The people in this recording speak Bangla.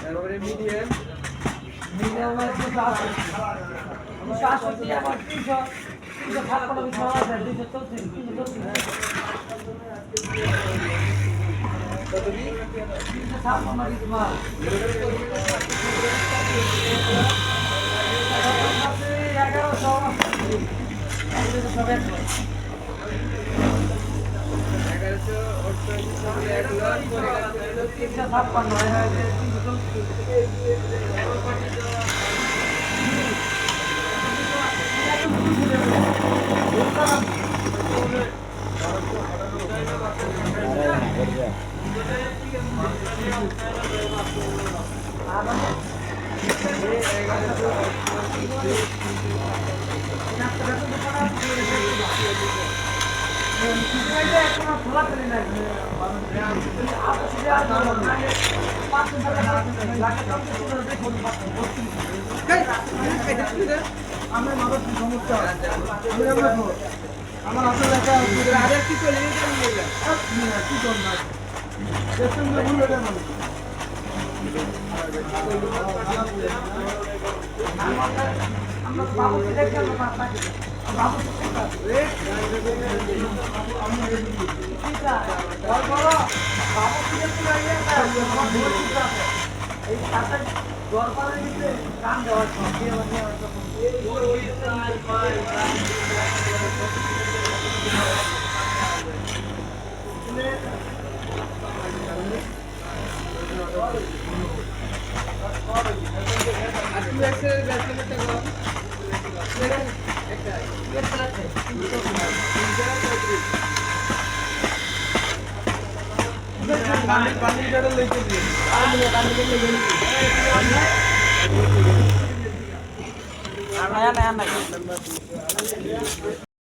তারপরে মিডিয়াম মিডিয়াম আছে 260 আবার 300 356 বিছানা আছে 234 334 কতটি 356 বিছানা আমার মাথার সমস্যা আমার আসলে একটা আরেক কি চলে কি করব না আমরা বাবু দেখে বাবু এই সাথে দরবারের ভিতরে কান দেওয়া পানি